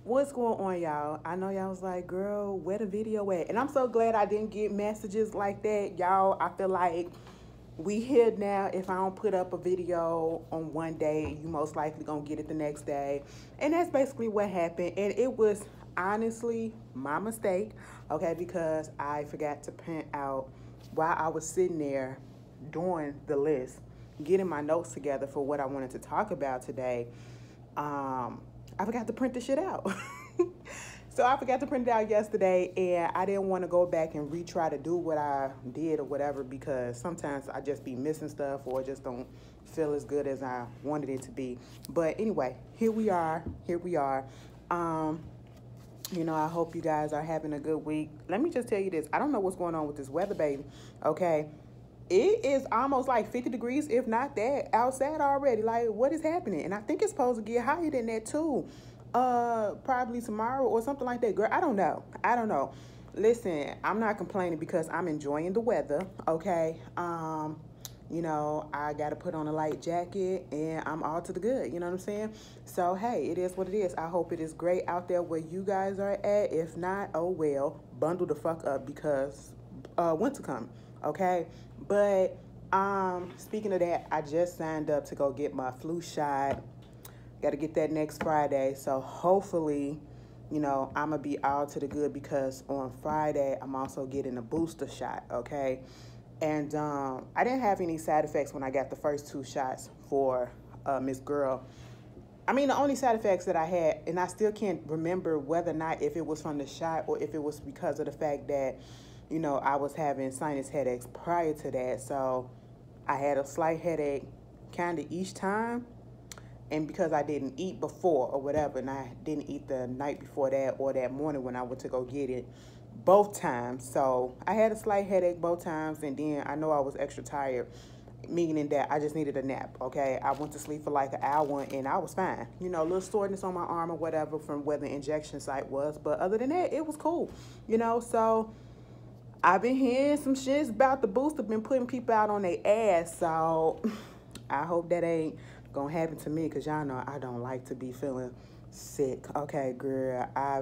What's going on, y'all? I know y'all was like, girl, where the video at? And I'm so glad I didn't get messages like that. Y'all, I feel like we here now. If I don't put up a video on one day, you most likely gonna get it the next day. And that's basically what happened. And it was honestly my mistake, okay, because I forgot to print out while I was sitting there doing the list, getting my notes together for what I wanted to talk about today. um, I forgot to print the shit out. So I forgot to print it out yesterday, and I didn't want to go back and retry to do what I did or whatever, because sometimes I just be missing stuff or just don't feel as good as I wanted it to be. But anyway, here we are. Here we are. Um, I hope you guys are having a good week. Let me just tell you this. I don't know what's going on with this weather, baby. Okay. It is almost like 50 degrees, if not that, outside already. Like, what is happening? And I think it's supposed to get higher than that, too. Probably tomorrow or something like that. Girl, I don't know. I don't know. Listen, I'm not complaining because I'm enjoying the weather, okay? I got to put on a light jacket and I'm all to the good. You know what I'm saying? So, hey, it is what it is. I hope it is great out there where you guys are at. If not, oh well, bundle the fuck up because winter coming, okay? But speaking of that, I just signed up to go get my flu shot. Got to get that next Friday. So hopefully, I'm going to be all to the good because on Friday, I'm also getting a booster shot, okay? And I didn't have any side effects when I got the first two shots for Miss Girl. I mean, the only side effects that I had, and I still can't remember whether or not if it was from the shot or if it was because of the fact that, I was having sinus headaches prior to that. So I had a slight headache kind of each time. And because I didn't eat before or whatever, and I didn't eat the night before that or that morning when I went to go get it, both times. So I had a slight headache both times, and then I know I was extra tired, meaning that I just needed a nap, okay? I went to sleep for like an hour, and I was fine. A little soreness on my arm or whatever from where the injection site was, but other than that, it was cool, so I've been hearing some shits about the booster, been putting people out on their ass, so I hope that ain't gonna happen to me, because y'all know I don't like to be feeling sick. Okay, girl, I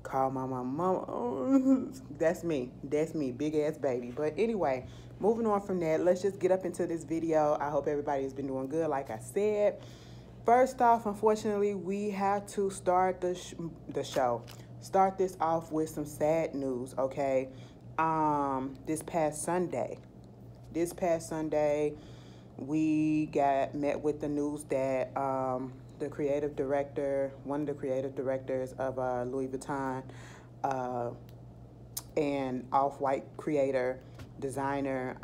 call my mama. That's me, big ass baby. But anyway, moving on from that, let's just get up into this video. I hope everybody has been doing good, like I said. First off, unfortunately, we have to start the show. Start this off with some sad news, okay? This past Sunday, we got met with the news that the creative director, one of the creative directors of Louis Vuitton, and Off-White creator, designer,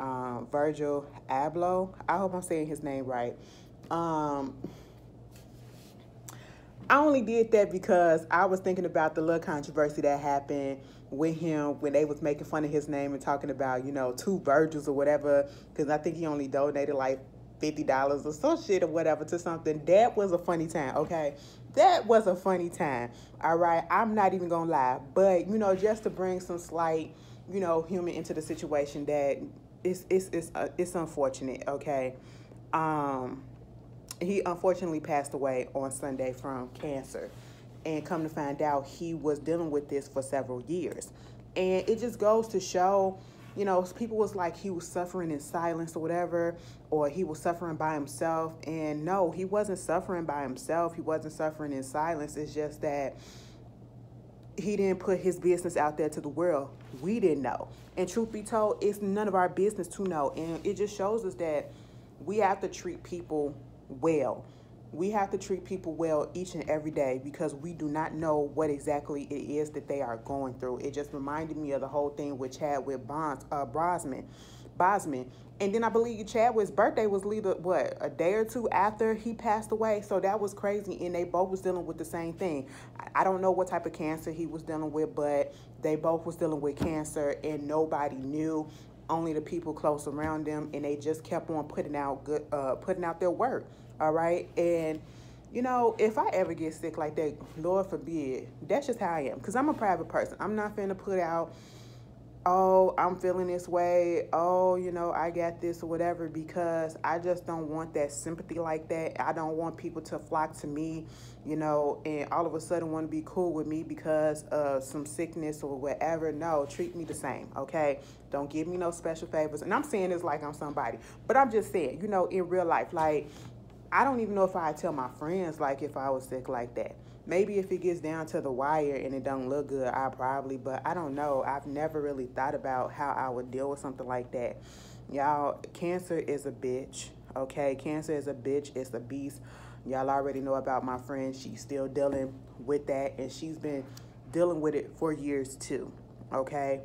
Virgil Abloh. I hope I'm saying his name right. I only did that because I was thinking about the little controversy that happened with him when they was making fun of his name and talking about, two Virgils or whatever, because I think he only donated like $50 or some shit or whatever to something. That was a funny time, okay? That was a funny time, all right? I'm not even gonna lie. But, just to bring some slight, humor into the situation, that it's unfortunate, okay? He unfortunately passed away on Sunday from cancer. And come to find out, he was dealing with this for several years. And it just goes to show, people was like he was suffering in silence or whatever, or he was suffering by himself. And no, he wasn't suffering by himself. He wasn't suffering in silence. It's just that he didn't put his business out there to the world. We didn't know. And truth be told, it's none of our business to know. And it just shows us that we have to treat people well. We have to treat people well each and every day, because we do not know what exactly it is that they are going through. It just reminded me of the whole thing with Chadwick Boseman. And then I believe Chadwick's birthday was a day or two after he passed away. So that was crazy. And they both was dealing with the same thing. I don't know what type of cancer he was dealing with, but they both was dealing with cancer, and nobody knew. Only the people close around them, and they just kept on putting out their work. All right. And if I ever get sick like that, Lord forbid, that's just how I am, because I'm a private person. I'm not finna put out oh, I'm feeling this way, oh, I got this or whatever, because I just don't want that sympathy like that. I don't want people to flock to me, and all of a sudden want to be cool with me because of some sickness or whatever. No, treat me the same, okay? Don't give me no special favors. And I'm saying this like I'm somebody, but I'm just saying, in real life, like, I don't even know if I'd tell my friends, like, if I was sick like that. Maybe if it gets down to the wire and it don't look good, I probably, but I don't know. I've never really thought about how I would deal with something like that. Y'all, cancer is a bitch, okay? Cancer is a bitch. It's a beast. Y'all already know about my friend. She's still dealing with that, and she's been dealing with it for years too, okay?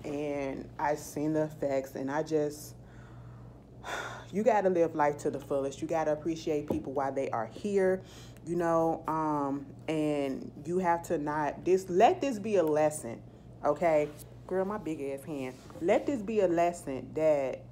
And I've seen the effects, and you got to live life to the fullest. You got to appreciate people while they are here, and you have to let this be a lesson, okay? Girl, my big ass hand. Let this be a lesson that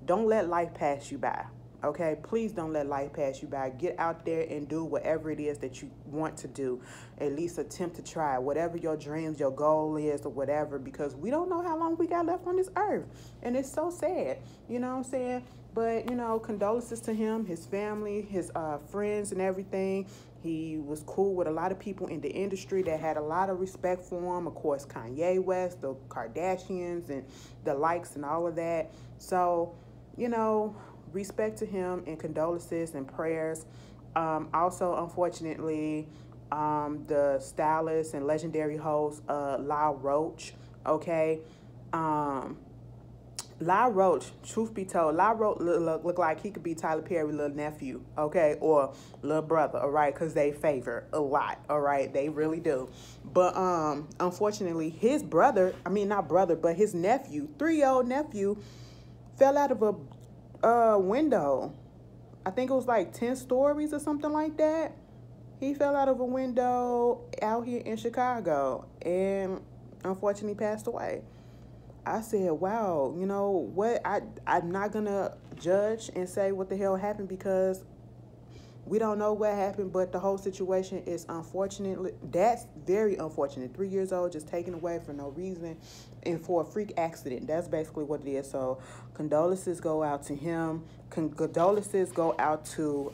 don't let life pass you by, okay? Please don't let life pass you by. Get out there and do whatever it is that you want to do. At least attempt to try whatever your dreams, your goal is, or whatever, because we don't know how long we got left on this earth. And it's so sad, you know what I'm saying? But, condolences to him, his family, his friends and everything. He was cool with a lot of people in the industry that had a lot of respect for him. Of course, Kanye West, the Kardashians, and the likes and all of that. So, respect to him and condolences and prayers. Also, unfortunately, the stylist and legendary host, La Roach, okay? La Roach, truth be told, La Roach look like he could be Tyler Perry's little nephew, okay, or little brother, all right, because they favor a lot, all right, they really do. But unfortunately, his brother, not brother, but his nephew, 3-year-old nephew, fell out of a window. I think it was like 10 stories or something like that. He fell out of a window out here in Chicago and unfortunately passed away. I said, wow, what? I'm not going to judge and say what the hell happened because we don't know what happened, but the whole situation is unfortunately, that's very unfortunate. 3 years old, just taken away for no reason and for a freak accident. That's basically what it is. So condolences go out to him. Condolences go out to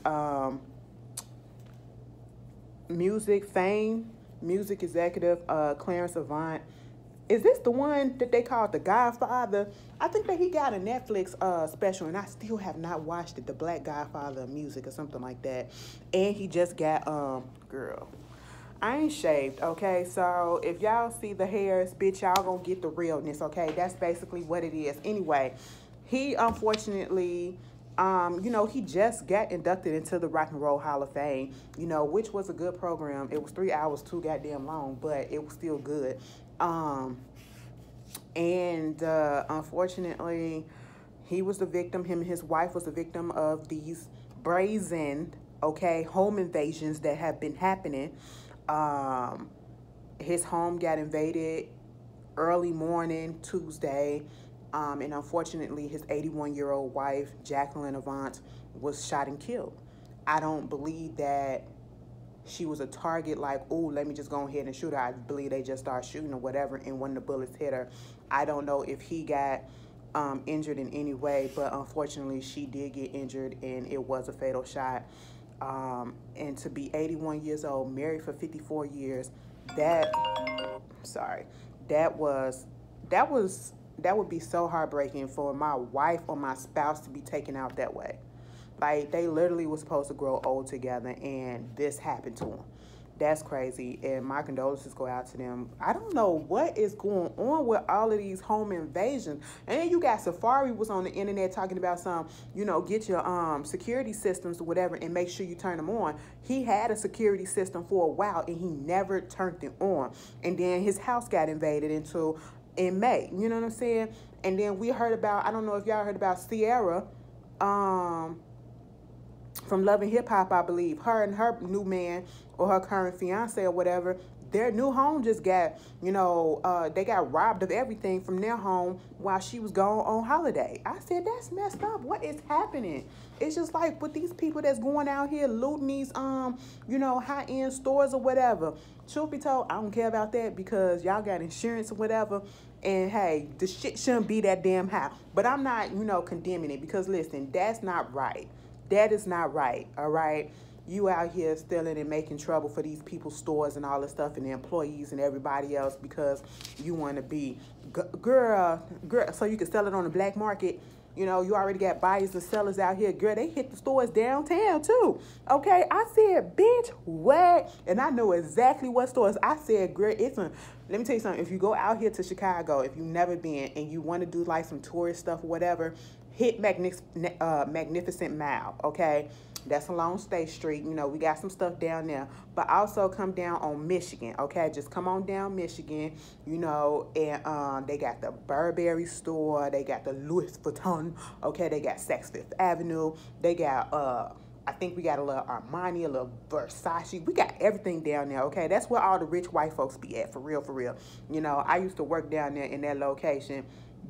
music executive Clarence Avant. Is this the one that they called The Godfather? I think that he got a Netflix special, and I still have not watched it, The Black Godfather of Music or something like that. And he just got, girl, I ain't shaved, okay? So if y'all see the hairs, bitch, y'all gonna get the realness, okay? That's basically what it is. Anyway, he unfortunately... he just got inducted into the Rock and Roll Hall of Fame, which was a good program. It was 3 hours, too goddamn long, but it was still good. Unfortunately, he was the victim. Him and his wife was the victim of these brazen, home invasions that have been happening. His home got invaded early morning Tuesday. And unfortunately, his 81-year-old wife, Jacqueline Avant, was shot and killed. I don't believe that she was a target like, oh, let me just go ahead and shoot her. I believe they just started shooting or whatever, and when the bullets hit her, I don't know if he got injured in any way, but unfortunately, she did get injured, and it was a fatal shot. And to be 81 years old, married for 54 years, that would be so heartbreaking for my wife or my spouse to be taken out that way. Like, they literally were supposed to grow old together, and this happened to them. That's crazy, and my condolences go out to them. I don't know what is going on with all of these home invasions. And then you got Safari was on the internet talking about some, get your security systems or whatever and make sure you turn them on. He had a security system for a while, and he never turned it on. And then his house got invaded in May, you know what I'm saying? And then we heard about, I don't know if y'all heard about Sierra, from Love and Hip Hop, I believe. Her and her new man or her current fiance or whatever, their new home just got, they got robbed of everything from their home while she was gone on holiday. I said, that's messed up. What is happening? It's just like with these people that's going out here looting these, high-end stores or whatever. Truth be told, I don't care about that because y'all got insurance or whatever. And hey, the shit shouldn't be that damn high. But I'm not, condemning it because listen, that's not right. That is not right, all right? You out here stealing and making trouble for these people's stores and all this stuff and the employees and everybody else because you want to be, girl, so you can sell it on the black market. You already got buyers and sellers out here. Girl, they hit the stores downtown too. Okay, I said, bitch, what? And I know exactly what stores. I said, girl, let me tell you something. If you go out here to Chicago, if you've never been and you want to do like some tourist stuff or whatever, hit Magnificent Mile, okay? That's along State Street. We got some stuff down there. But also come down on Michigan, okay? Just come on down Michigan, and they got the Burberry store. They got the Louis Vuitton, okay? They got Saks Fifth Avenue. They got, I think we got a little Armani, a little Versace. We got everything down there, okay? That's where all the rich white folks be at, for real, for real. I used to work down there in that location.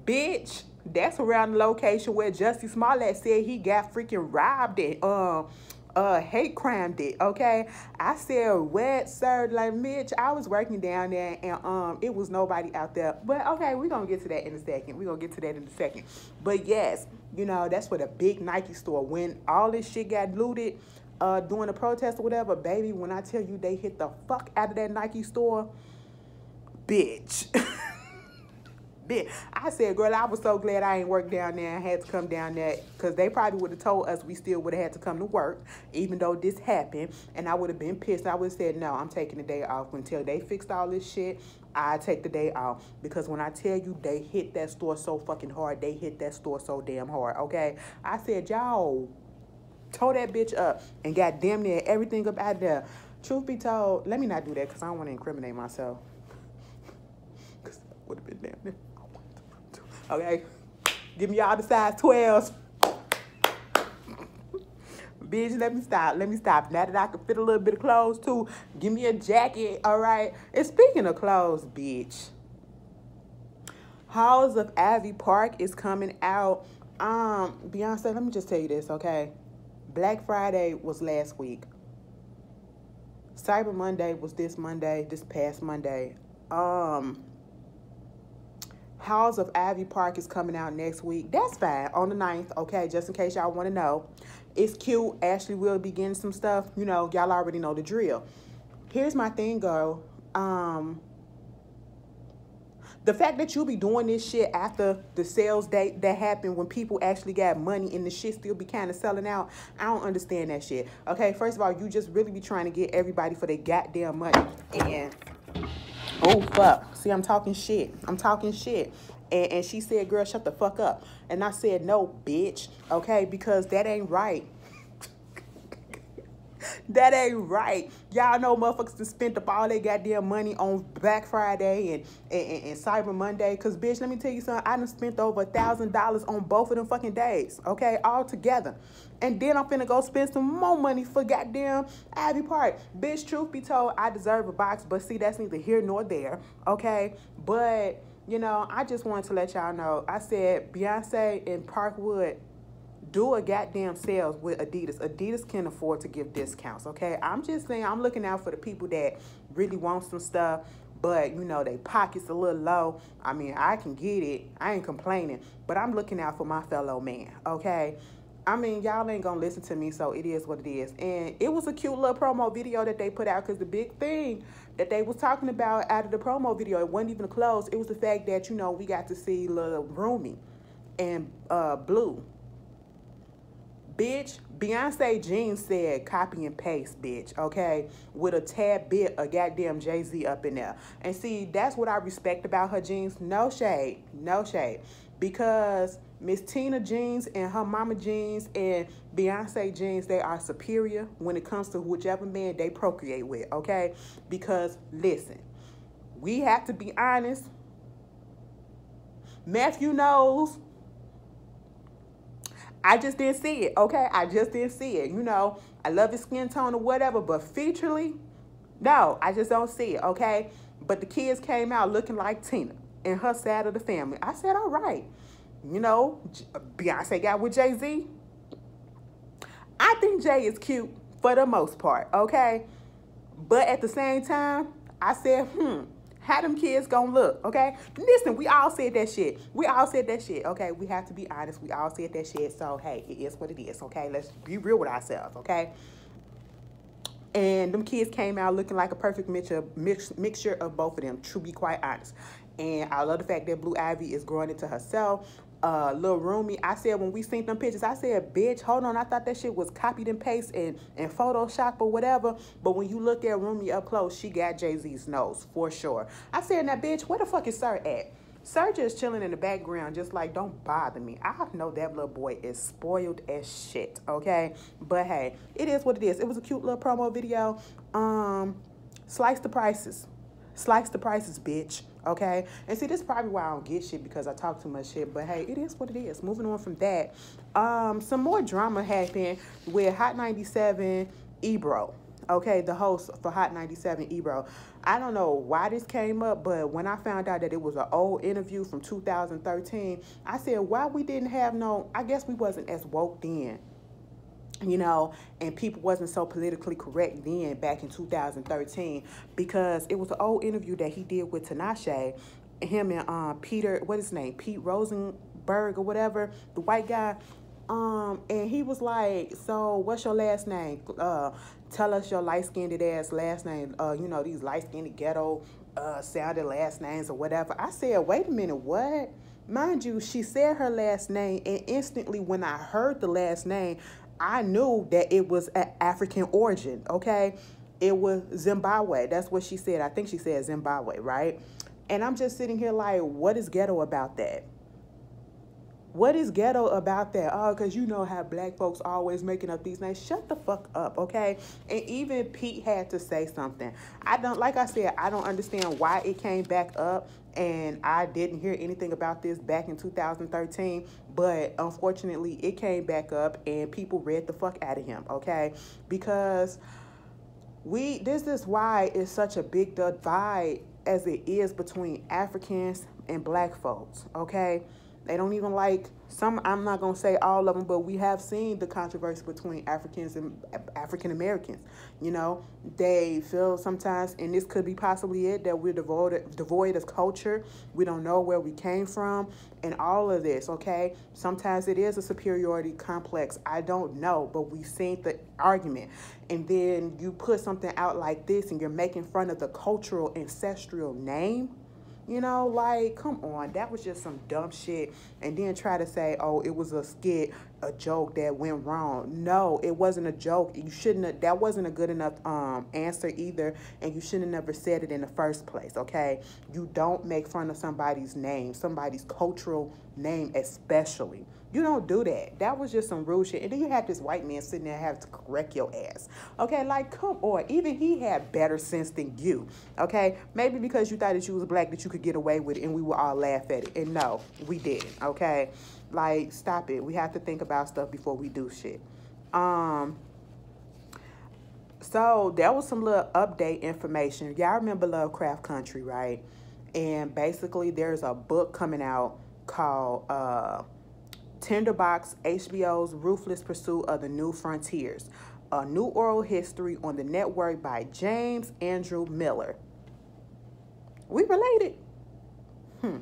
Bitch, that's around the location where Jussie Smollett said he got freaking robbed it, hate crimed it, okay? I said, what, sir? Like, bitch, I was working down there and it was nobody out there. But okay, we're gonna get to that in a second. But yes, that's where the big Nike store, when all this shit got looted during the protest or whatever, baby, when I tell you they hit the fuck out of that Nike store, bitch. I said, girl, I was so glad I ain't worked down there and had to come down there because they probably would have told us we still would have had to come to work even though this happened, and I would have been pissed. I would have said, no, I'm taking the day off until they fixed all this shit. I take the day off because when I tell you they hit that store so fucking hard, they hit that store so damn hard, okay? I said, y'all tore that bitch up and got damn near everything up out of there. Truth be told, let me not do that because I don't want to incriminate myself. Because that would have been damn near. Okay, give me all the size 12s. Bitch, let me stop. Now that I can fit a little bit of clothes too, give me a jacket, all right? And speaking of clothes, bitch, Halls of Ivy Park is coming out. Beyonce, let me just tell you this, okay? Black Friday was last week. Cyber Monday was this past Monday. Halls of Ivy Park is coming out next week. That's fine. On the 9th, okay, just in case y'all want to know. It's cute. Ashley will be getting some stuff. Y'all already know the drill. Here's my thing, girl. The fact that you be doing this shit after the sales date that happened when people actually got money and the shit still be kind of selling out, I don't understand that shit. Okay, first of all, you just really be trying to get everybody for their goddamn money. And oh, fuck. See, I'm talking shit. And she said, girl, shut the fuck up. And I said, no, bitch. Okay, because that ain't right. That ain't right. Y'all know motherfuckers just spent up all their goddamn money on Black Friday and Cyber Monday. Because, bitch, let me tell you something. I done spent over $1,000 on both of them fucking days. Okay, all together. And then I'm finna go spend some more money for goddamn Ivy Park. Bitch, truth be told, I deserve a box. But see, that's neither here nor there. Okay, but, I just wanted to let y'all know. I said Beyonce in Parkwood, do a goddamn sales with Adidas. Adidas can afford to give discounts, okay? I'm just saying, I'm looking out for the people that really want some stuff, but, they pockets a little low. I mean, I can get it. I ain't complaining, but I'm looking out for my fellow man, okay? I mean, y'all ain't gonna listen to me, so it is what it is. And it was a cute little promo video that they put out because the big thing that they was talking about out of the promo video, it wasn't even close. It was the fact that, we got to see little Rumi and Blue. Bitch, Beyonce jeans said copy and paste, bitch, okay? With a tad bit of goddamn Jay-Z up in there. And see, that's what I respect about her jeans. No shade. Because Miss Tina jeans and her mama jeans and Beyonce jeans, they are superior when it comes to whichever man they procreate with, okay? Because, listen, we have to be honest. Matthew knows. I just didn't see it, okay? I just didn't see it. I love his skin tone or whatever, but featurely, no, I just don't see it, okay? But the kids came out looking like Tina and her side of the family. I said, all right. Beyonce got with Jay-Z. I think Jay is cute for the most part, okay? But at the same time, I said, How them kids gonna look, okay? Listen, we all said that shit. Okay? We have to be honest. We all said that shit. So, hey, it is what it is, okay? Let's be real with ourselves, okay? And them kids came out looking like a perfect mixture of both of them, to be quite honest. And I love the fact that Blue Ivy is growing into herself. Little Roomy, I said when we seen them pictures, I said, bitch, hold on, I thought that shit was copied and pasted and Photoshop or whatever. But when you look at Roomy up close, she got Jay-Z's nose, for sure. I said, now, bitch, where the fuck is Sir at? Sir just chilling in the background, just like, don't bother me. I know that little boy is spoiled as shit, okay? But hey, it is what it is. It was a cute little promo video. Slice the prices. Slice the prices, bitch, okay? And see, this is probably why I don't get shit, because I talk too much shit. But hey, it is what it is. Moving on from that, some more drama happened with Hot 97 Ebro. Okay, the host for Hot 97, Ebro. I don't know why this came up, but when I found out that it was an old interview from 2013, I said, why we didn't have no, I guess we wasn't as woke then, you know, and people wasn't so politically correct then back in 2013, because it was an old interview that he did with Tinashe, him and Peter, what is his name, Pete Rosenberg or whatever, the white guy. And he was like, so what's your last name? Tell us your light-skinned ass last name. You know, these light-skinned ghetto sounded last names or whatever. I said, wait a minute, what? Mind you, she said her last name, and instantly when I heard the last name, I knew that it was an African origin, okay? It was Zimbabwe. That's what she said. I think she said Zimbabwe, right? And I'm just sitting here like, what is ghetto about that? What is ghetto about that? Oh, because you know how black folks always making up these names. Shut the fuck up, okay? And even Pete had to say something. Like I said, I don't understand why it came back up, and I didn't hear anything about this back in 2013, but unfortunately it came back up and people read the fuck out of him, okay? Because this is why it's such a big divide as it is between Africans and black folks, okay? They don't even like some, I'm not going to say all of them, but we have seen the controversy between Africans and African Americans. You know, they feel sometimes, and this could be possibly it, that we're devoid of culture. We don't know where we came from and all of this, okay? Sometimes it is a superiority complex. I don't know, but we've seen the argument. And then you put something out like this and you're making fun of the cultural ancestral name. You know, like, come on, that was just some dumb shit. And then try to say, oh, it was a skit, a joke that went wrong. No, it wasn't a joke. You shouldn't have, that wasn't a good enough answer either. And you shouldn't have never said it in the first place, okay? You don't make fun of somebody's name, somebody's cultural name especially. You don't do that. That was just some rude shit. And then you have this white man sitting there having to correct your ass. Okay, like, come on. Even he had better sense than you. Okay? Maybe because you thought that you was black that you could get away with it and we would all laugh at it. And no, we didn't. Okay? Like, stop it. We have to think about stuff before we do shit. So there was some little update information. Y'all remember Lovecraft Country, right? And basically there's a book coming out called Tinderbox, HBO's Ruthless Pursuit of the New Frontiers, a new oral history on the network by James Andrew Miller. We related?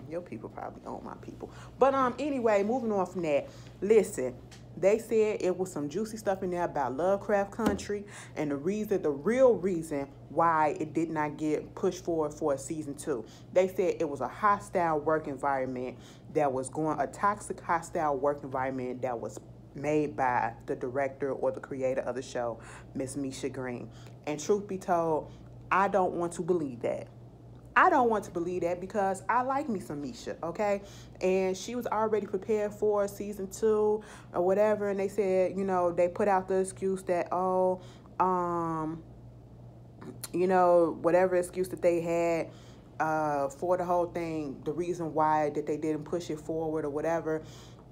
Your people probably own my people. But anyway, moving on from that. Listen, they said it was some juicy stuff in there about Lovecraft Country, and the real reason why it did not get pushed forward for a season 2. They said it was a hostile work environment a toxic hostile work environment that was made by the director or the creator of the show, Miss Misha Green. And truth be told, I don't want to believe that. I don't want to believe that because I like me some Misha, okay? And she was already prepared for season 2 or whatever. And they said, you know, they put out the excuse that, oh, you know, whatever excuse that they had for the whole thing, the reason why that they didn't push it forward or whatever.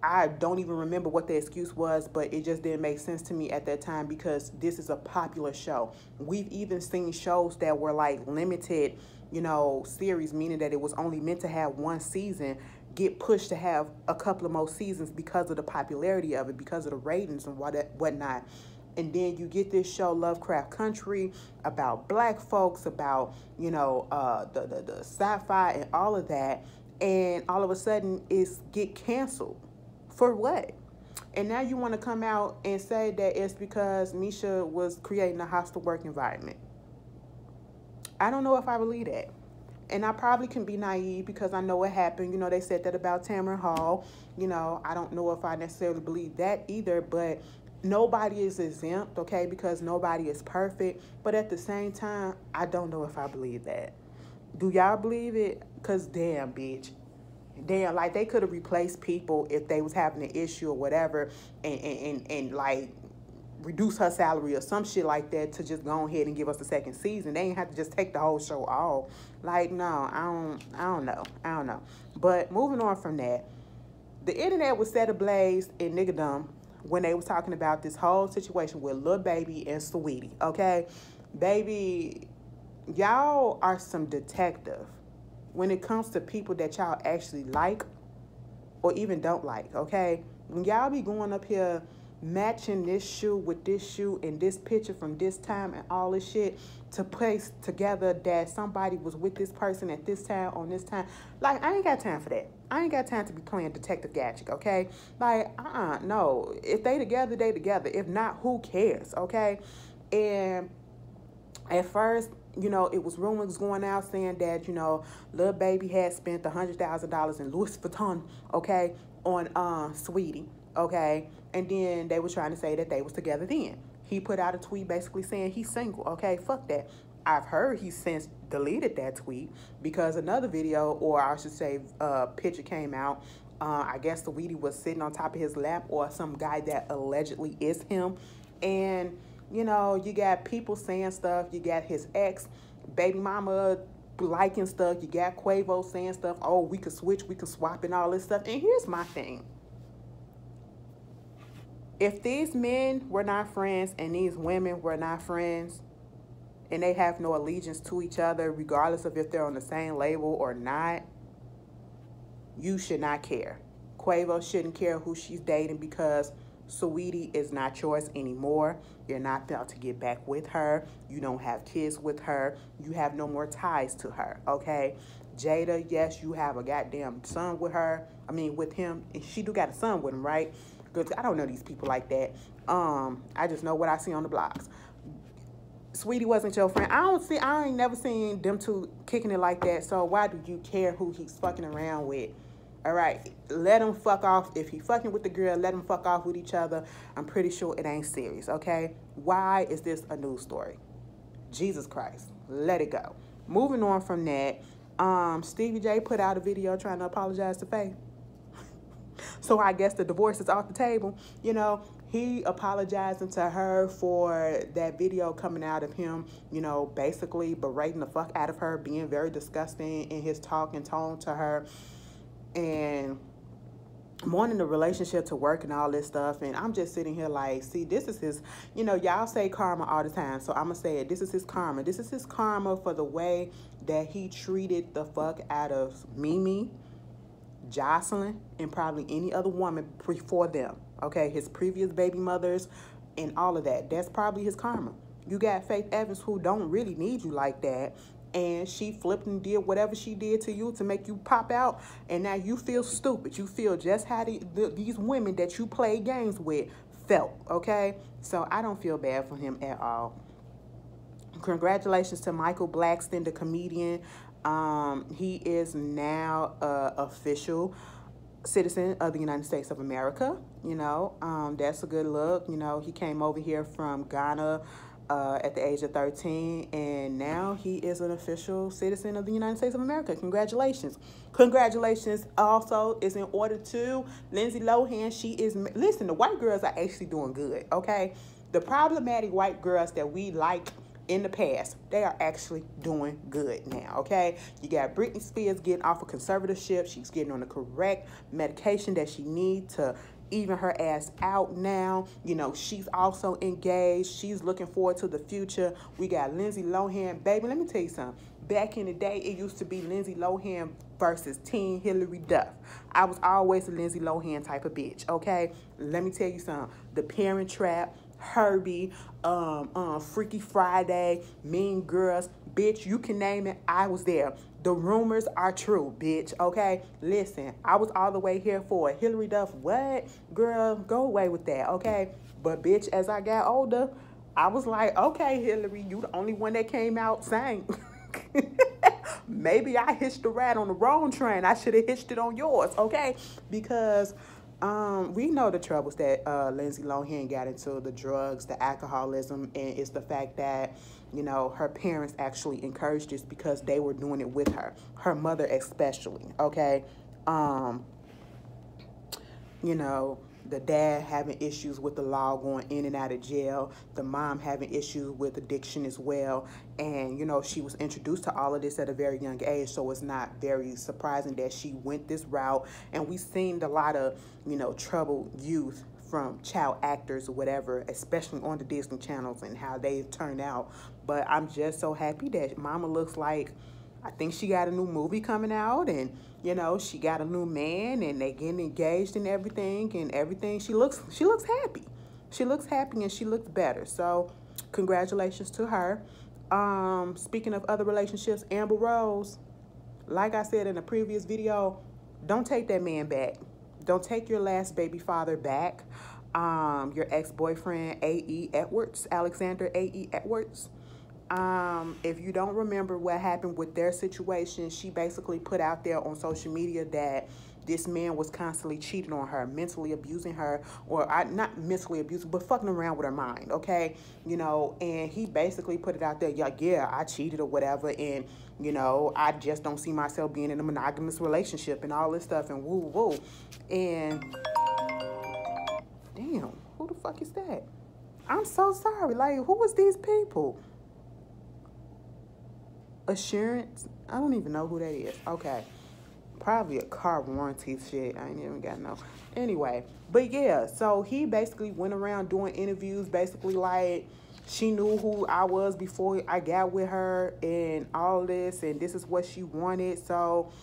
I don't even remember what the excuse was, but it just didn't make sense to me at that time because this is a popular show. We've even seen shows that were like limited, you know, series, meaning that it was only meant to have one season, get pushed to have a couple of more seasons because of the popularity of it, because of the ratings and whatnot. And then you get this show Lovecraft Country about black folks, about, you know, the sci-fi and all of that, and all of a sudden it's get canceled. For what? And now you want to come out and say that it's because Misha was creating a hostile work environment. I don't know if I believe that. And I probably can be naive because I know what happened. You know, they said that about Tamron Hall. You know, I don't know if I necessarily believe that either, but nobody is exempt, okay, because nobody is perfect. But at the same time, I don't know if I believe that. Do y'all believe it? Because damn, bitch. Damn, like they could have replaced people if they was having an issue or whatever and like reduce her salary or some shit like that to just go ahead and give us the second season. They ain't have to just take the whole show off. Like, no, I don't know. But moving on from that, the internet was set ablaze in niggerdom when they was talking about this whole situation with Lil Baby and Saweetie, okay? Baby, y'all are some detective when it comes to people that y'all actually like or even don't like, okay? When y'all be going up here matching this shoe with this shoe and this picture from this time and all this shit to place together that somebody was with this person at this time on this time. Like, I ain't got time for that. I ain't got time to be playing Detective Gadget, okay? Like, no. If they together, they together. If not, who cares, okay? And at first, you know, it was rumors going out saying that, you know, Lil Baby had spent $100,000 in Louis Vuitton, okay, on Saweetie, okay? And then they were trying to say that they was together then. He put out a tweet basically saying he's single, okay? Fuck that. I've heard he since deleted that tweet because another video, or I should say picture came out. I guess Saweetie was sitting on top of his lap or some guy that allegedly is him. And, you know, you got people saying stuff. You got his ex, baby mama liking stuff. You got Quavo saying stuff. Oh, we could switch, we could swap and all this stuff. And here's my thing. If these men were not friends and these women were not friends and they have no allegiance to each other, regardless of if they're on the same label or not, you should not care. Quavo shouldn't care who she's dating because Saweetie is not yours anymore. You're not about to get back with her. You don't have kids with her. You have no more ties to her, okay? Jada, yes, you have a goddamn son with her. I mean, with him. And she do got a son with him, right? Because I don't know these people like that. I just know what I see on the blogs. Saweetie wasn't your friend. I ain't never seen them two kicking it like that. So why do you care who he's fucking around with? All right, let him fuck off. If he fucking with the girl, let him fuck off with each other. I'm pretty sure it ain't serious, okay? Why is this a news story? Jesus Christ, let it go. Moving on from that, Stevie J put out a video trying to apologize to Faye. So I guess the divorce is off the table. You know, he apologizing to her for that video coming out of him, you know, basically berating the fuck out of her, being very disgusting in his talk and tone to her, and wanting the relationship to work and all this stuff. And I'm just sitting here like, see, this is his, you know, y'all say karma all the time, so I'm gonna say it. This is his karma. This is his karma for the way that he treated the fuck out of Mimi, Jocelyn, and probably any other woman before them, okay? His previous baby mothers and all of that. That's probably his karma. You got Faith Evans, who don't really need you like that, and she flipped and did whatever she did to you to make you pop out, and now you feel stupid. You feel just how these women that you play games with felt, okay? So I don't feel bad for him at all. Congratulations to Michael Blackston, the comedian. He is now an official citizen of the United States of America. You know, that's a good look. You know, he came over here from Ghana at the age of 13, and now he is an official citizen of the United States of America. Congratulations. Congratulations also is in order to Lindsay Lohan. She is, listen, the white girls are actually doing good, okay? The problematic white girls that we like in the past, they are actually doing good now, okay? You got Britney Spears getting off of conservatorship. She's getting on the correct medication that she needs to even her ass out now. You know, she's also engaged. She's looking forward to the future. We got Lindsay Lohan. Baby, let me tell you something. Back in the day, it used to be Lindsay Lohan versus Teen Hillary Duff. I was always a Lindsay Lohan type of bitch, okay? Let me tell you something. The Parent Trap, Herbie, Freaky Friday, Mean Girls, bitch, you can name it, I was there. The rumors are true, bitch, okay? Listen, I was all the way here for it. Hillary Duff, what? Girl, go away with that, okay? But bitch, as I got older, I was like, okay, Hillary, you the only one that came out saying. Maybe I hitched the rat on the wrong train. I should have hitched it on yours, okay? Because we know the troubles that Lindsay Lohan got into, the drugs, the alcoholism, and it's the fact that, you know, her parents actually encouraged this because they were doing it with her mother especially, okay? You know, the dad having issues with the law, going in and out of jail, the mom having issues with addiction as well. And, you know, she was introduced to all of this at a very young age, so it's not very surprising that she went this route. And we've seen a lot of, you know, troubled youth from child actors or whatever, especially on the Disney channels and how they've turned out. But I'm just so happy that mama looks like, I think she got a new movie coming out, and you know, she got a new man, and they getting engaged and everything. She looks happy. She looks happy, and she looks better. So, congratulations to her. Speaking of other relationships, Amber Rose, like I said in a previous video, don't take that man back. Don't take your last baby father back. Your ex-boyfriend, A.E. Edwards, Alexander A.E. Edwards. If you don't remember what happened with their situation, she basically put out there on social media that this man was constantly cheating on her, mentally abusing her, or not mentally abusing, but fucking around with her mind, okay? You know, and he basically put it out there, yeah, I cheated or whatever, and, you know, I just don't see myself being in a monogamous relationship and all this stuff, and woo. And, damn, who the fuck is that? I'm so sorry. Like, who was these people? Assurance? I don't even know who that is. Okay. Probably a car warranty shit. I ain't even got no. Anyway. But yeah, so he basically went around doing interviews, basically like she knew who I was before I got with her and all this, and this is what she wanted. So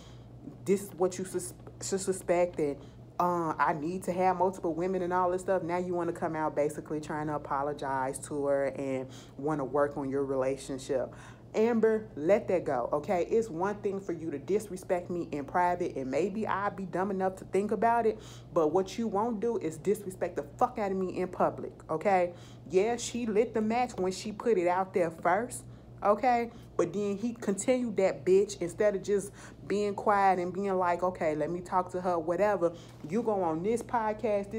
this is what you should suspect, and I need to have multiple women and all this stuff. Now you want to come out basically trying to apologize to her and want to work on your relationship. Amber, let that go, okay? It's one thing for you to disrespect me in private, and maybe I'll be dumb enough to think about it, but what you won't do is disrespect the fuck out of me in public, okay? Yeah, she lit the match when she put it out there first, okay? But then he continued that bitch. Instead of just being quiet and being like, okay, let me talk to her, whatever. You go on this podcast,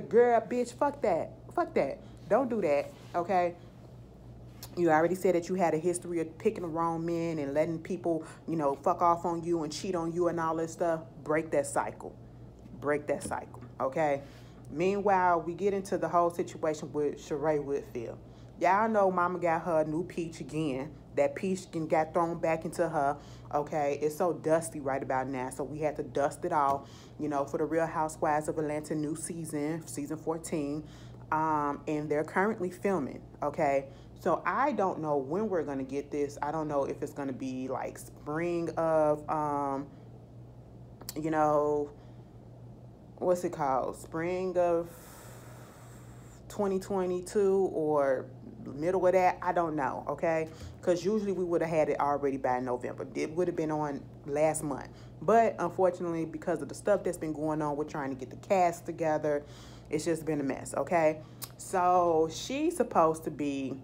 girl, bitch, fuck that. Fuck that. Don't do that, okay? You already said that you had a history of picking the wrong men and letting people, you know, fuck off on you and cheat on you and all this stuff. Break that cycle. Break that cycle, okay? Meanwhile, we get into the whole situation with Sheree Whitfield. Y'all know mama got her a new peach again. That peach got thrown back into her, okay? It's so dusty right about now, so we had to dust it off, you know, for the Real Housewives of Atlanta new season 14. And they're currently filming, okay? So I don't know when we're going to get this. I don't know if it's going to be like spring of, you know, what's it called? Spring of 2022 or middle of that. I don't know, okay? Because usually we would have had it already by November. It would have been on last month. But unfortunately, because of the stuff that's been going on, we're trying to get the cast together. It's just been a mess, okay? So she's supposed to be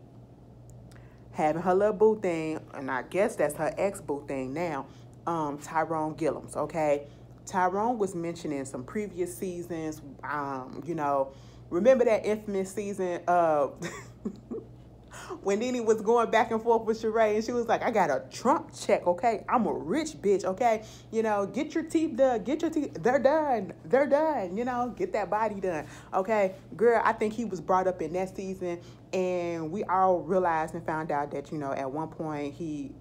having her little boo thing, and I guess that's her ex-boo thing now, Tyrone Gillums, okay? Tyrone was mentioned in some previous seasons, you know, remember that infamous season of when Nene was going back and forth with Sheree, and she was like, I got a Trump check, okay? I'm a rich bitch, okay? You know, get your teeth done. They're done, you know? Get that body done, okay? Girl, I think he was brought up in that season, and we all realized and found out that, you know, at one point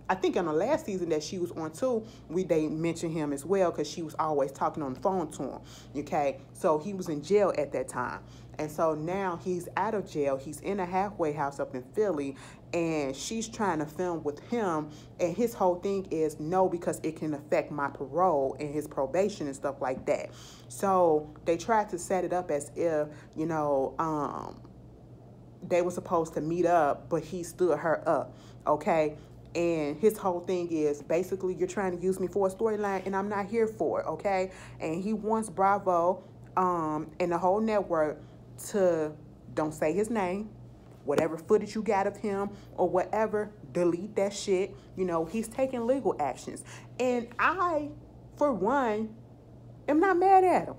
I think in the last season that she was on too, they mentioned him as well because she was always talking on the phone to him, okay? So he was in jail at that time. And so now he's out of jail. He's in a halfway house up in Philly, and she's trying to film with him. And his whole thing is no, because it can affect my parole and his probation and stuff like that. So they tried to set it up as if, you know, they were supposed to meet up, but he stood her up, okay? And his whole thing is basically, you're trying to use me for a storyline, and I'm not here for it, okay? And he wants Bravo and the whole network to, don't say his name, whatever footage you got of him or whatever, delete that shit. You know, he's taking legal actions. And I, for one, am not mad at him,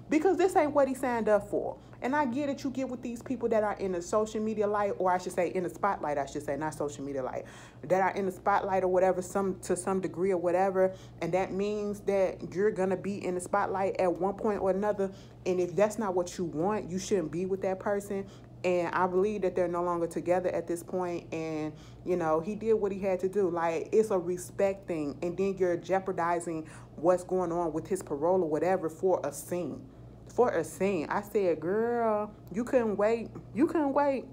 because this ain't what he signed up for. And I get it, you get with these people that are in the social media light, or I should say in the spotlight, I should say, not social media light, that are in the spotlight or whatever, to some degree or whatever. And that means that you're going to be in the spotlight at one point or another. And if that's not what you want, you shouldn't be with that person. And I believe that they're no longer together at this point. And, you know, he did what he had to do. Like, it's a respect thing. And then you're jeopardizing what's going on with his parole or whatever for a scene. For a scene. I said, girl, you couldn't wait. You couldn't wait.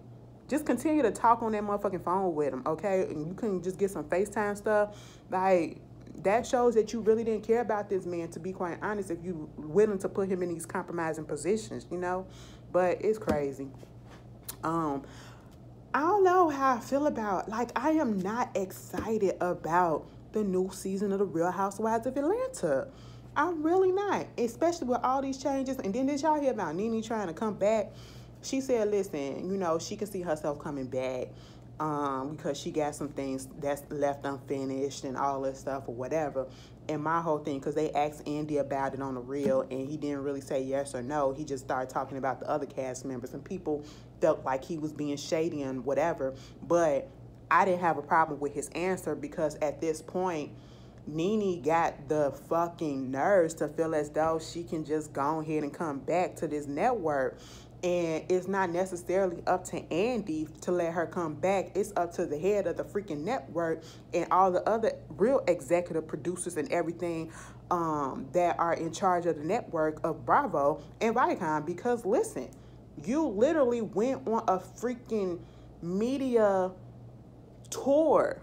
Just continue to talk on that motherfucking phone with him, okay? And you couldn't just get some FaceTime stuff. Like, that shows that you really didn't care about this man, to be quite honest, if you willing to put him in these compromising positions, you know? But it's crazy. I don't know how I feel about, like, I am not excited about the new season of The Real Housewives of Atlanta. I'm really not, especially with all these changes. And then did y'all hear about Nene trying to come back? She said, listen, you know, she can see herself coming back because she got some things that's left unfinished and all this stuff or whatever. And my whole thing, because they asked Andy about it on The Real, and he didn't really say yes or no. He just started talking about the other cast members, and people felt like he was being shady and whatever. But I didn't have a problem with his answer, because at this point, Nene got the fucking nerves to feel as though she can just go ahead and come back to this network. And it's not necessarily up to Andy to let her come back. It's up to the head of the freaking network and all the other real executive producers and everything that are in charge of the network of Bravo and Viacom. Because listen, you literally went on a freaking media tour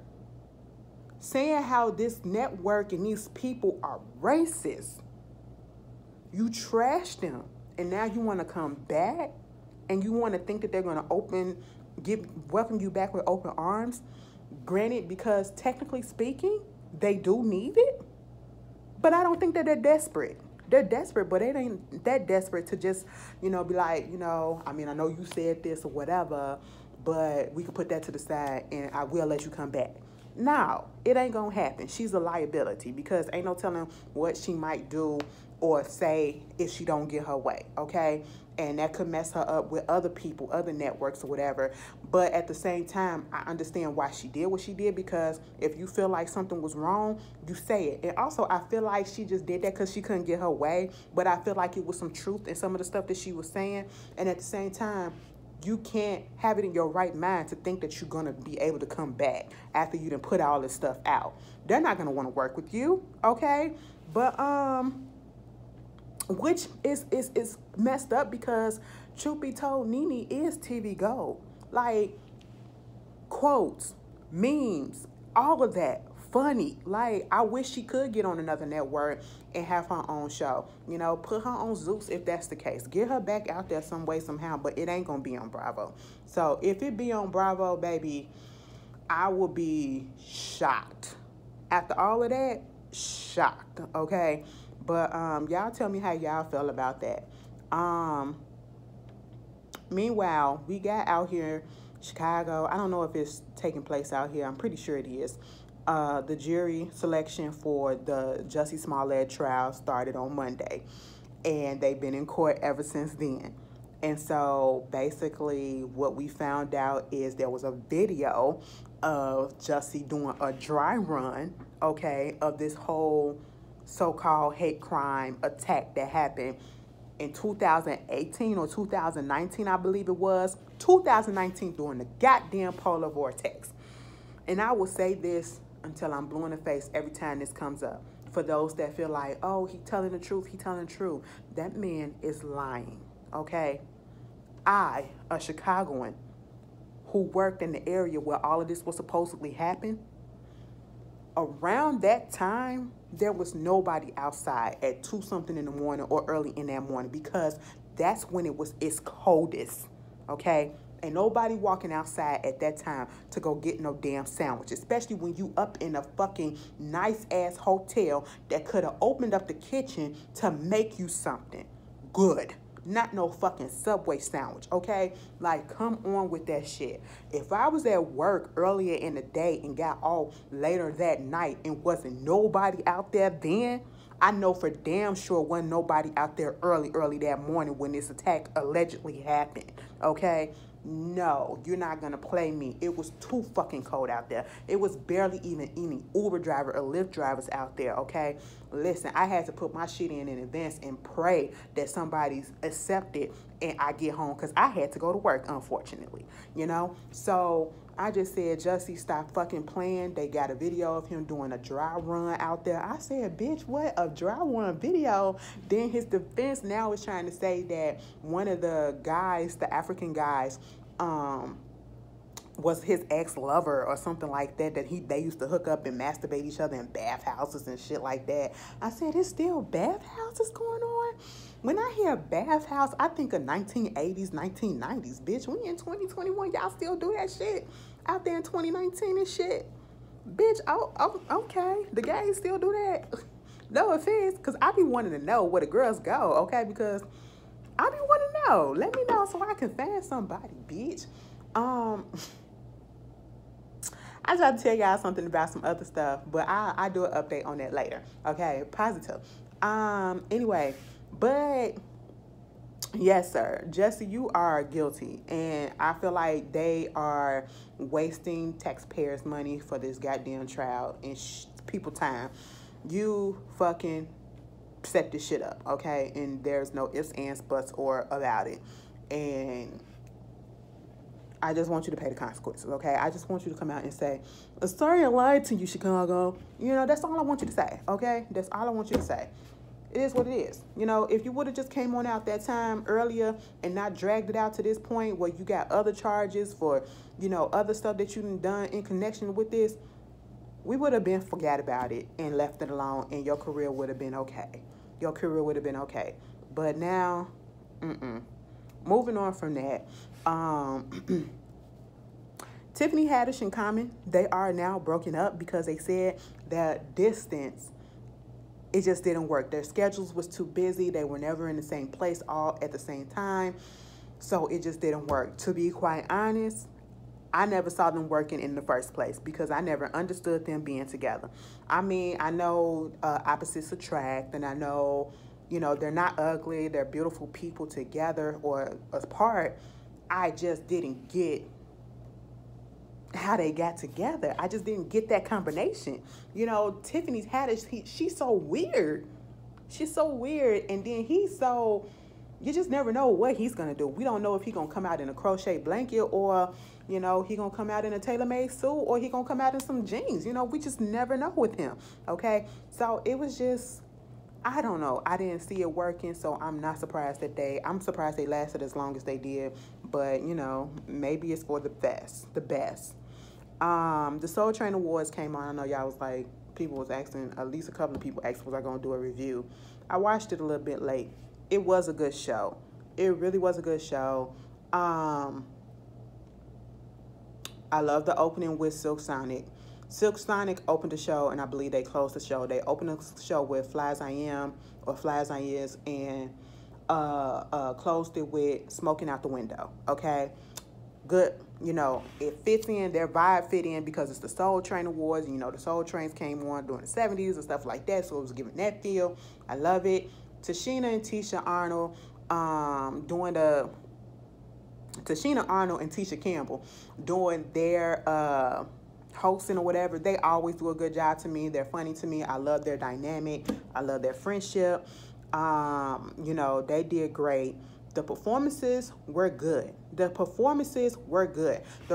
saying how this network and these people are racist. You trashed them, and now you want to come back, and you want to think that they're going to welcome you back with open arms. Granted, because technically speaking, they do need it, but I don't think that they're desperate. They're desperate, but they ain't that desperate to just, you know, be like, you know, I mean, I know you said this or whatever, but we can put that to the side, and I will let you come back. No, it ain't gonna happen. She's a liability, because ain't no telling what she might do or say if she don't get her way, okay? And that could mess her up with other people, other networks or whatever. But at the same time, I understand why she did what she did, because if you feel like something was wrong, you say it. And also, I feel like she just did that because she couldn't get her way, but I feel like it was some truth in some of the stuff that she was saying. And at the same time, you can't have it in your right mind to think that you're going to be able to come back after you done put all this stuff out. They're not going to want to work with you, okay? But, which is messed up, because truth be told, Nene is TV gold. Like, quotes, memes, all of that. Funny. Like, I wish she could get on another network and have her own show. You know, put her on Zeus if that's the case. Get her back out there some way, somehow, but it ain't going to be on Bravo. So if it be on Bravo, baby, I will be shocked. After all of that, shocked, okay? But y'all tell me how y'all feel about that. Meanwhile, we got out here, Chicago. I don't know if it's taking place out here. I'm pretty sure it is. The jury selection for the Jussie Smollett trial started on Monday, and they've been in court ever since then. And so basically what we found out is there was a video of Jussie doing a dry run, okay, of this whole so-called hate crime attack that happened in 2018 or 2019, I believe it was. 2019, during the goddamn polar vortex. And I will say this until I'm blue in the face every time this comes up. For those that feel like, oh, he telling the truth, he telling the truth. That man is lying, okay? I, a Chicagoan who worked in the area where all of this was supposedly happen, around that time, there was nobody outside at 2-something in the morning or early in that morning, because that's when it's coldest, okay? Ain't nobody walking outside at that time to go get no damn sandwich, especially when you up in a fucking nice-ass hotel that could have opened up the kitchen to make you something good. Not no fucking Subway sandwich, okay? Like, come on with that shit. If I was at work earlier in the day and got off later that night and wasn't nobody out there then, I know for damn sure wasn't nobody out there early that morning when this attack allegedly happened, okay? No, you're not gonna play me. It was too fucking cold out there. It was barely even any Uber driver or Lyft drivers out there, okay? Listen, I had to put my shit in advance and pray that somebody's accepted and I get home because I had to go to work, unfortunately, you know? So I just said, Jussie, stop fucking playing. They got a video of him doing a dry run out there. I said, bitch, what? A dry run video? Then his defense now is trying to say that one of the guys, the African guys, was his ex-lover or something like that, they used to hook up and masturbate each other in bathhouses and shit like that. I said, it's still bathhouses going on? When I hear bathhouse, I think of 1980s, 1990s, bitch. We in 2021, y'all still do that shit out there in 2019 and shit? Bitch, oh okay. The gays still do that. No offense, because I be wanting to know where the girls go, okay? Because I be wanting to know. Let me know so I can find somebody, bitch. I tried to tell y'all something about some other stuff, but I do an update on that later. Okay, positive. Anyway, but yes, sir, Jussie, you are guilty, and I feel like they are wasting taxpayers' money for this goddamn trial and people time. You fucking set this shit up, okay? And there's no ifs, ands, buts, or about it, and I just want you to pay the consequences, okay? I just want you to come out and say, sorry I lied to you, Chicago. You know, that's all I want you to say, okay? That's all I want you to say. It is what it is. You know, if you would have just came on out that time earlier and not dragged it out to this point where you got other charges for, you know, other stuff that you done in connection with this, we would have been forgot about it and left it alone, and your career would have been okay. Your career would have been okay. But now, moving on from that, Tiffany Haddish and Common, they are now broken up because they said that distance, it just didn't work. Their schedules was too busy. They were never in the same place all at the same time. So it just didn't work. To be quite honest, I never saw them working in the first place because I never understood them being together. I mean, I know opposites attract, and I know, you know, they're not ugly. They're beautiful people together or apart. I just didn't get how they got together. I just didn't get that combination. You know, Tiffany Haddish, she's so weird. She's so weird. And then he's so, you just never know what he's going to do. We don't know if he's going to come out in a crochet blanket or, you know, he going to come out in a tailor-made suit or he going to come out in some jeans. You know, we just never know with him. Okay. So it was just, I don't know. I didn't see it working, so I'm not surprised that I'm surprised they lasted as long as they did. But, you know, maybe it's for the best. The best. The Soul Train Awards came on. I know y'all was like, people was asking, at least a couple of people asked, was I going to do a review? I watched it a little bit late. It was a good show. It really was a good show. I love the opening with Silk Sonic. Silk Sonic opened the show, and I believe they closed the show. They opened the show with Fly As I Am, or Fly As I Is, and closed it with Smoking Out the Window, okay? Good, you know, it fits in, their vibe fit in because it's the Soul Train Awards. You know, the Soul Trains came on during the 70s and stuff like that, so it was giving that feel. I love it. Tashina and Tisha Arnold Tashina Arnold and Tisha Campbell doing their hosting or whatever. They always do a good job to me. They're funny to me. I love their dynamic. I love their friendship. You know, they did great. The performances were good. The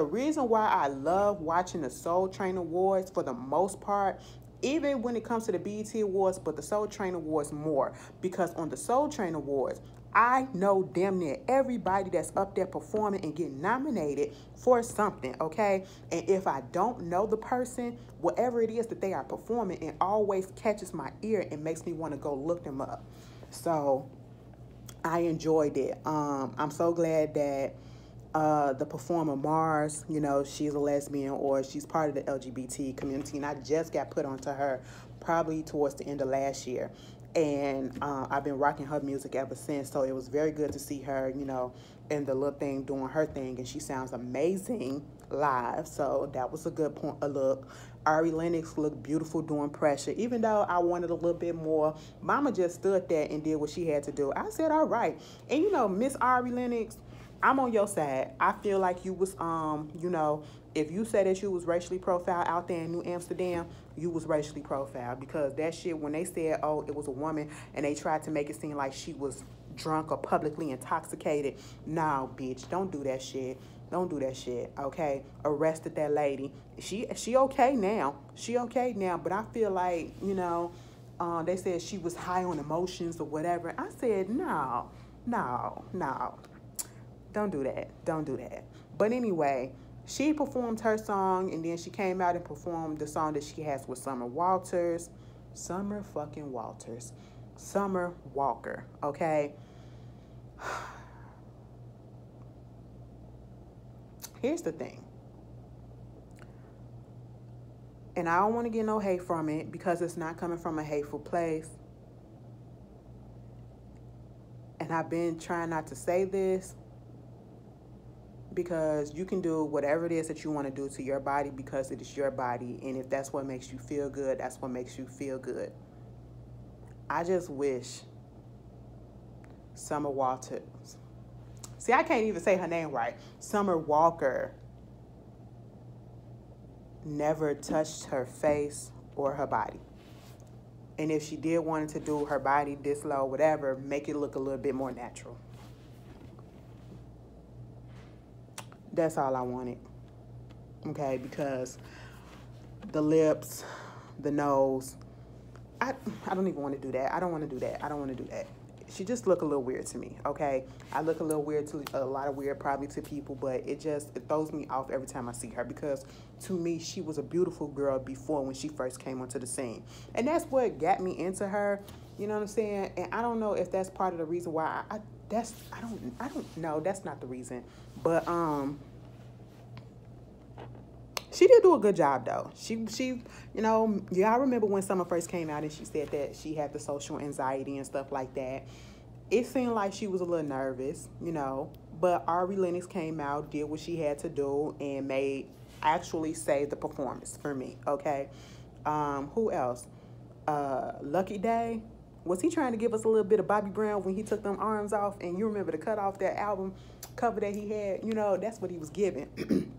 reason why I love watching the Soul Train Awards for the most part, even when it comes to the BET Awards, but the Soul Train Awards more, because on the Soul Train Awards, I know damn near everybody that's up there performing and getting nominated for something, okay? And if I don't know the person, whatever it is that they are performing, it always catches my ear and makes me want to go look them up. So I enjoyed it. I'm so glad that The performer Mars, you know, she's a lesbian or she's part of the LGBT community, and I just got put onto her probably towards the end of last year. And I've been rocking her music ever since, so it was very good to see her, you know, in the little thing doing her thing, and she sounds amazing live, so that was a good point, a look. Ari Lennox looked beautiful doing Pressure, even though I wanted a little bit more. Mama just stood there and did what she had to do. I said, all right. And you know, Miss Ari Lennox, I'm on your side. I feel like you was, you know, if you said that you was racially profiled out there in New Amsterdam, you was racially profiled, because that shit, when they said, oh, it was a woman, and they tried to make it seem like she was drunk or publicly intoxicated. No, bitch, don't do that shit. Don't do that shit, okay? Arrested that lady. She okay now. She okay now, but I feel like, you know, they said she was high on emotions or whatever. I said, no, no, no. Don't do that. Don't do that. But anyway, she performed her song, and then she came out and performed the song that she has with Summer Walters. Summer fucking Walters. Summer Walker, okay? Here's the thing. And I don't want to get no hate from it, because it's not coming from a hateful place. And I've been trying not to say this, because you can do whatever it is that you want to do to your body, because it is your body. And if that's what makes you feel good, that's what makes you feel good. I just wish Summer Walters, see, I can't even say her name right, Summer Walker, never touched her face or her body. And if she did want to do her body this low, whatever, make it look a little bit more natural. That's all I wanted, okay? Because the lips, the nose, I don't even want to do that. I don't want to do that. I don't want to do that. She just look a little weird to me, okay? I look a little weird to a lot of weird probably to people, but it throws me off every time I see her, because to me, she was a beautiful girl before, when she first came onto the scene. And that's what got me into her, you know what I'm saying? And I don't know if that's part of the reason why I don't know, that's not the reason. But she did do a good job, though. She, you know, y'all remember when Summer first came out and she said that she had the social anxiety and stuff like that. It seemed like she was a little nervous, you know, but Ari Lennox came out, did what she had to do, and actually saved the performance for me, okay? Who else? Lucky Day. Was he trying to give us a little bit of Bobby Brown when he took them arms off? And you remember to cut off that album cover that he had? You know, that's what he was giving.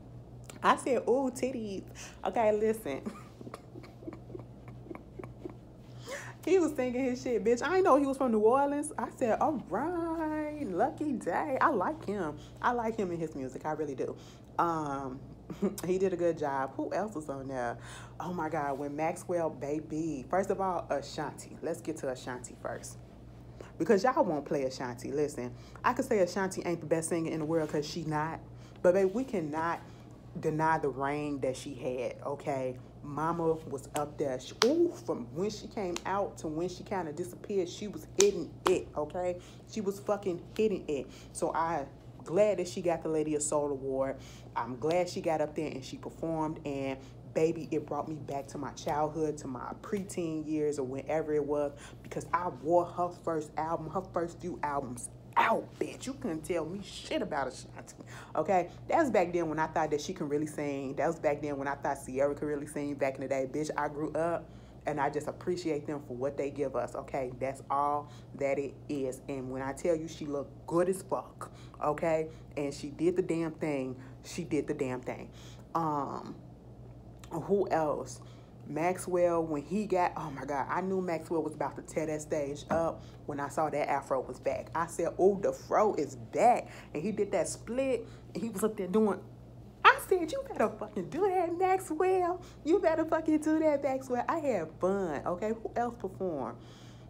I said, ooh, titties. Okay, listen. He was singing his shit, bitch. I didn't know he was from New Orleans. I said, all right, Lucky Day. I like him. I like him and his music. I really do. He did a good job. Who else was on there? Oh, my God. When Maxwell, baby. First of all, Ashanti. Let's get to Ashanti first, because y'all won't play Ashanti. Listen, I could say Ashanti ain't the best singer in the world, because she not. But, baby, we cannot deny the reign that she had, okay? Mama was up there. From when she came out to when she kind of disappeared, she was hitting it, okay? She was fucking hitting it. So I'm glad that she got the Lady of Soul Award. I'm glad she got up there and she performed, and baby, it brought me back to my childhood, to my preteen years, or whenever it was, because I wore her first album, her first few albums out, bitch. You couldn't tell me shit about Ashanti, okay? That was back then when I thought that she could really sing. That was back then when I thought Sierra could really sing back in the day. Bitch, I grew up, and I just appreciate them for what they give us, okay? That's all that it is. And when I tell you she looked good as fuck, okay? And she did the damn thing. She did the damn thing. Who else? Maxwell, when he got, oh my God, I knew Maxwell was about to tear that stage up when I saw that afro was back. I said, oh, the fro is back. And he did that split, and he was up there doing, I said, you better fucking do that, Maxwell. You better fucking do that, Maxwell. I had fun, okay? Who else performed?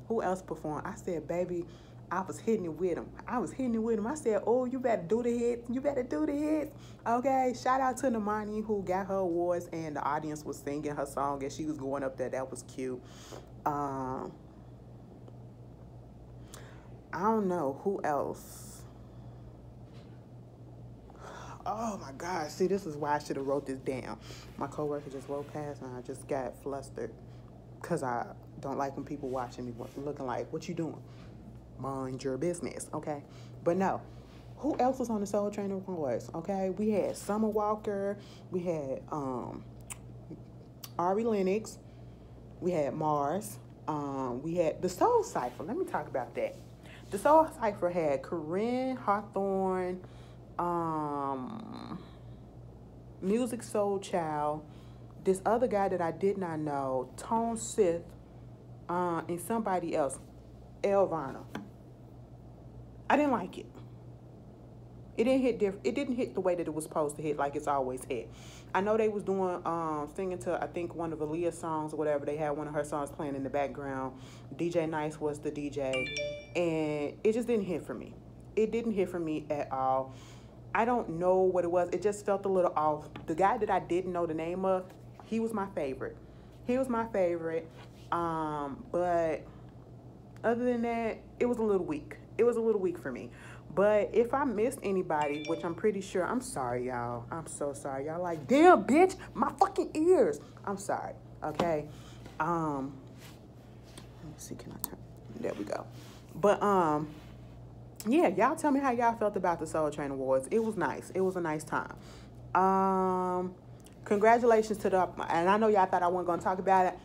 Who else performed? I said, baby, I was hitting it with him. I said, oh, you better do the hits. You better do the hits. Okay, shout out to Namani, who got her awards, and the audience was singing her song as she was going up there. That was cute. I don't know. Who else? Oh my God. See, this is why I should have wrote this down. My coworker just rolled past and I just got flustered because I don't like when people watching me looking like, what you doing? Mind your business, okay? But no. Who else was on the Soul Train Awards? Okay, we had Summer Walker, we had Ari Lennox, we had Mars, we had the Soul Cipher. Let me talk about that. The Soul Cipher had Corinne Hawthorne, Music Soul Child, this other guy that I did not know, Tone Sith, and somebody else, Elvana. I didn't like it. It didn't hit it didn't hit the way that it was supposed to hit, like it's always hit. I know they was doing singing to, I think, one of Aaliyah's songs or whatever. They had one of her songs playing in the background. DJ Nice was the DJ, and it just didn't hit for me. It didn't hit for me at all. I don't know what it was. It just felt a little off. The guy that I didn't know the name of, he was my favorite. He was my favorite. But other than that, it was a little weak. It was a little weak for me. But if I missed anybody, which I'm pretty sure, I'm sorry, y'all. I'm so sorry. Y'all like, damn, bitch, my fucking ears. I'm sorry, okay? Let me see, can I turn? There we go. But, yeah, y'all tell me how y'all felt about the Soul Train Awards. It was nice. It was a nice time. Congratulations to the, and I know y'all thought I wasn't going to talk about it.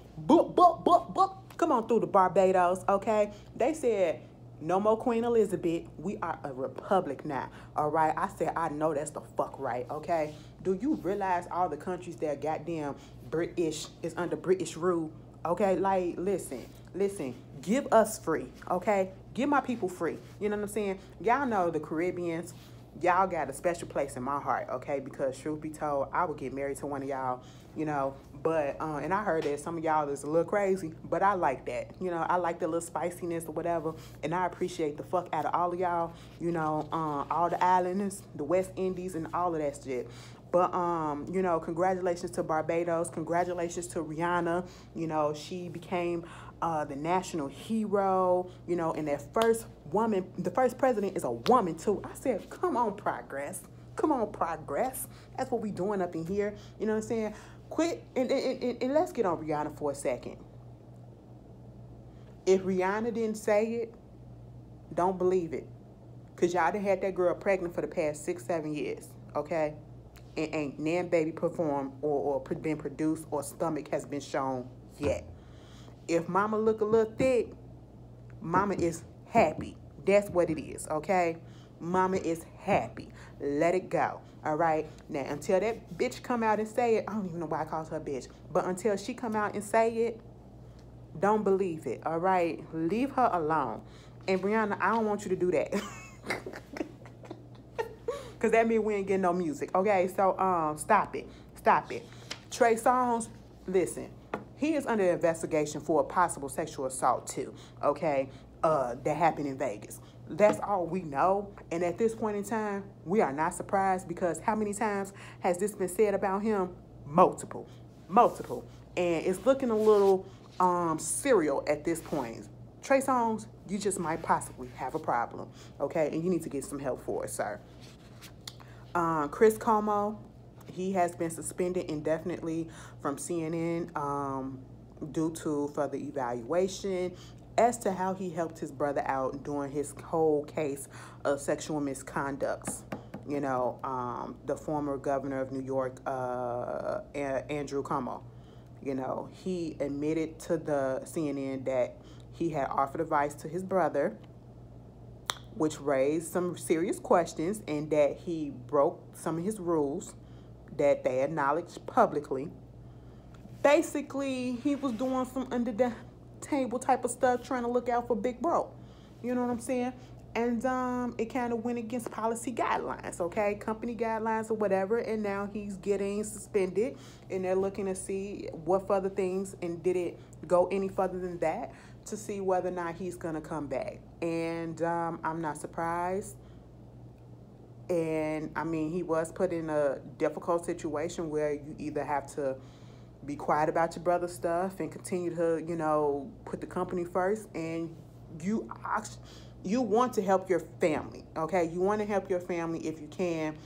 Come on through to Barbados, okay? They said, no more Queen Elizabeth. We are a republic now. All right. I said, I know that's the fuck right. Okay. Do you realize all the countries that goddamn British is under British rule? Okay. Like, listen. Give us free. Okay. Give my people free. You know what I'm saying? Y'all know the Caribbeans. Y'all got a special place in my heart. Okay. Because truth be told, I would get married to one of y'all, you know. But, and I heard that some of y'all is a little crazy, but I like that. You know, I like the little spiciness or whatever. And I appreciate the fuck out of all of y'all, you know, all the islanders, the West Indies, and all of that shit. But, you know, congratulations to Barbados. Congratulations to Rihanna. You know, she became the national hero, you know, and that first woman, the first president is a woman too. I said, come on, progress. Come on, progress. That's what we doing up in here. You know what I'm saying? Quit, and let's get on Rihanna for a second. If Rihanna didn't say it, don't believe it. Because y'all done had that girl pregnant for the past 6-7 years, okay? And ain't nan baby performed or been produced or stomach has been shown yet. If mama look a little thick, mama is happy. That's what it is, okay? Mama is happy. Let it go. All right. Now, until that bitch come out and say it, I don't even know why I called her a bitch, but until she come out and say it, don't believe it. All right. Leave her alone. And Brianna, I don't want you to do that. Because that means we ain't getting no music. Okay. So, stop it. Stop it. Trey Songz, listen, he is under investigation for a possible sexual assault too. Okay. That happened in Vegas. That's all we know. And at this point in time, we are not surprised because how many times has this been said about him? Multiple. And it's looking a little serial at this point. Trey Songz, you just might possibly have a problem, okay? And you need to get some help for it, sir. Chris Cuomo, he has been suspended indefinitely from CNN due to further evaluation as to how he helped his brother out during his whole case of sexual misconducts. You know, the former governor of New York, Andrew Cuomo, you know, he admitted to the CNN that he had offered advice to his brother, which raised some serious questions, and that he broke some of his rules that they acknowledged publicly. Basically, he was doing some under the table type of stuff, trying to look out for Big Bro. You know what I'm saying? And it kind of went against policy guidelines, okay? Company guidelines or whatever. And now he's getting suspended. And they're looking to see what further things, and did it go any further than that, to see whether or not he's going to come back. And I'm not surprised. And, I mean, he was put in a difficult situation where you either have to be quiet about your brother's stuff and continue to, you know, put the company first, and you want to help your family, okay? You want to help your family if you can,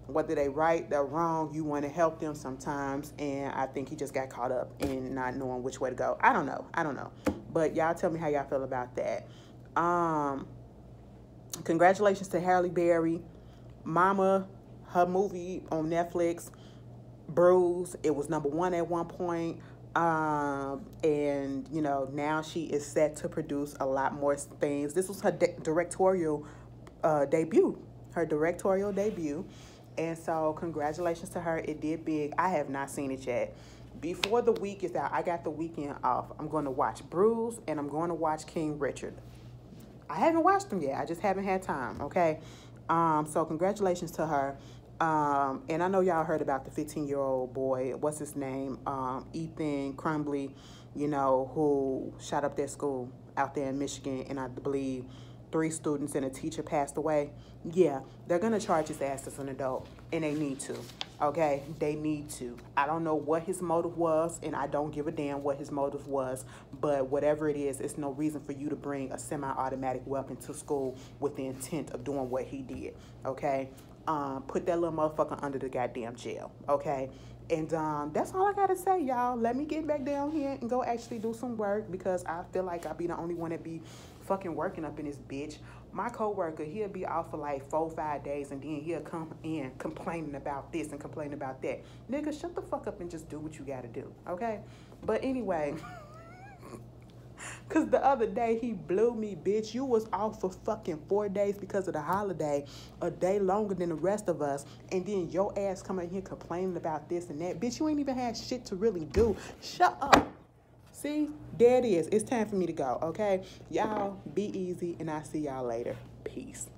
whether they right, they're wrong, you want to help them sometimes. And I think he just got caught up in not knowing which way to go. I don't know. But y'all tell me how y'all feel about that. Congratulations to Halle Berry. Mama, her movie on Netflix, Bruise, it was #1 at one point. And, you know, now she is set to produce a lot more things. This was her directorial debut. And so congratulations to her. It did big. I have not seen it yet. Before the week is out, I got the weekend off. I'm going to watch Bruise and I'm going to watch King Richard. I haven't watched them yet. I just haven't had time, okay? So congratulations to her. And I know y'all heard about the 15-year-old boy, what's his name? Ethan Crumbly, you know, who shot up their school out there in Michigan, and I believe 3 students and a teacher passed away. Yeah, they're going to charge his ass as an adult, and they need to, okay? They need to. I don't know what his motive was, and I don't give a damn what his motive was, but whatever it is, it's no reason for you to bring a semi-automatic weapon to school with the intent of doing what he did, okay? Put that little motherfucker under the goddamn jail, okay? And that's all I gotta say, y'all. Let me get back down here and go actually do some work, because I feel like I'll be the only one that be fucking working up in this bitch. My coworker, he'll be off for like 4-5 days, and then he'll come in complaining about this and complaining about that. Nigga, shut the fuck up and just do what you gotta do, okay? But anyway, because the other day he blew me, bitch. You was off for fucking 4 days because of the holiday, a day longer than the rest of us, and then your ass coming here complaining about this and that. Bitch, you ain't even had shit to really do. Shut up. See, there it is. It's time for me to go, okay? Y'all be easy, and I'll see y'all later. Peace.